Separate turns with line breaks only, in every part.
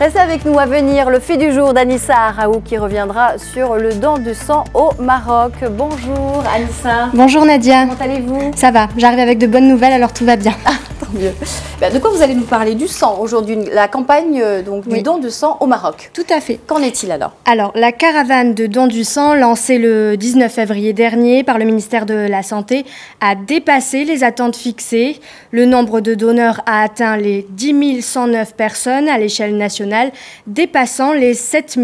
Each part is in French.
Restez avec nous. À venir, le fait du jour d'Anissa Araou qui reviendra sur le don de sang au Maroc. Bonjour Anissa.
Bonjour Nadia.
Comment allez-vous?
Ça va, j'arrive avec de bonnes nouvelles, alors tout va bien.
Ah, tant mieux. De quoi vous allez nous parler? Du sang aujourd'hui, la campagne du don de sang au Maroc.
Tout à fait.
Qu'en est-il alors?
Alors, la caravane de don du sang, lancée le 19 février dernier par le ministère de la Santé, a dépassé les attentes fixées. Le nombre de donneurs a atteint les 10 109 personnes à l'échelle nationale, dépassant les 7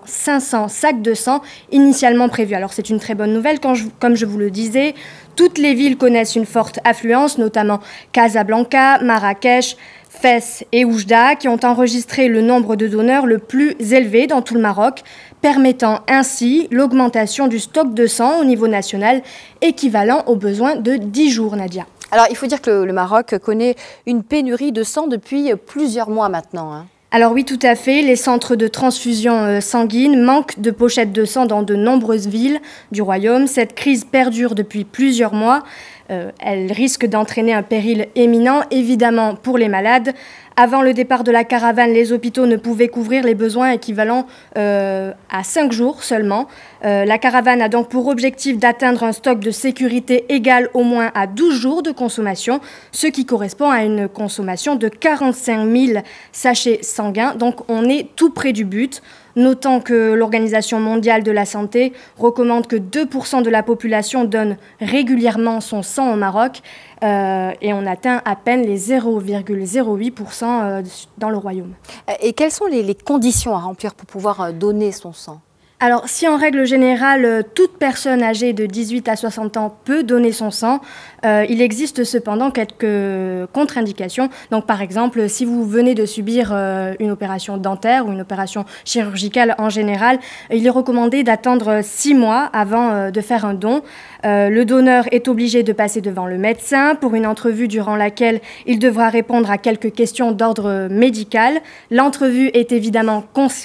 500 sacs de sang initialement prévus. Alors, c'est une très bonne nouvelle, comme je vous le disais. Toutes les villes connaissent une forte affluence, notamment Casablanca, Marrakech, Fès et Oujda, qui ont enregistré le nombre de donneurs le plus élevé dans tout le Maroc, permettant ainsi l'augmentation du stock de sang au niveau national, équivalent aux besoins de 10 jours, Nadia.
Alors, il faut dire que le Maroc connaît une pénurie de sang depuis plusieurs mois maintenant, hein.
Alors oui, tout à fait. Les centres de transfusion sanguine manquent de pochettes de sang dans de nombreuses villes du royaume. Cette crise perdure depuis plusieurs mois. Elle risque d'entraîner un péril éminent, évidemment, pour les malades. Avant le départ de la caravane, les hôpitaux ne pouvaient couvrir les besoins équivalents à 5 jours seulement. La caravane a donc pour objectif d'atteindre un stock de sécurité égal au moins à 12 jours de consommation, ce qui correspond à une consommation de 45 000 sachets sanguins. Donc on est tout près du but. Notons que l'Organisation mondiale de la santé recommande que 2% de la population donne régulièrement son sang au Maroc et on atteint à peine les 0,08% dans le royaume.
Et quelles sont les conditions à remplir pour pouvoir donner son sang ?
Alors, si en règle générale, toute personne âgée de 18 à 60 ans peut donner son sang, il existe cependant quelques contre-indications. Donc, par exemple, si vous venez de subir une opération dentaire ou une opération chirurgicale en général, il est recommandé d'attendre 6 mois avant de faire un don. Le donneur est obligé de passer devant le médecin pour une entrevue durant laquelle il devra répondre à quelques questions d'ordre médical. L'entrevue est évidemment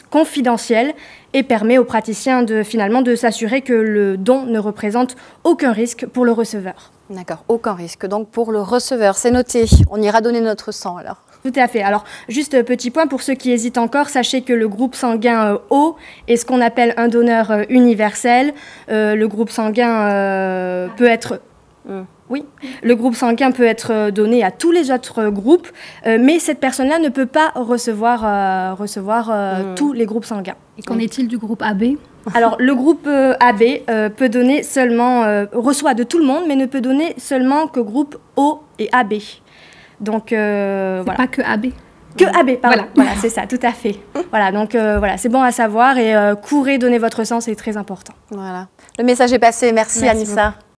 confidentielle et permet aux praticiens finalement de s'assurer que le don ne représente aucun risque pour le receveur.
D'accord, aucun risque. Donc pour le receveur, c'est noté. On ira donner notre sang alors.
Tout à fait. Alors, juste petit point, pour ceux qui hésitent encore, sachez que le groupe sanguin O est ce qu'on appelle un donneur universel. Le groupe sanguin peut être... Oui, le groupe sanguin peut être donné à tous les autres groupes, mais cette personne-là ne peut pas recevoir tous les groupes sanguins.
Et qu'en est-il du groupe AB ?
Alors, le groupe AB peut donner seulement, reçoit de tout le monde, mais ne peut donner seulement que groupe O et AB. Donc, voilà.
Pas que AB.
Que AB, pardon. Voilà, c'est ça, tout à fait. Voilà, donc voilà, c'est bon à savoir et courez donner votre sang, c'est très important.
Voilà. Le message est passé. Merci Anissa.
Beaucoup.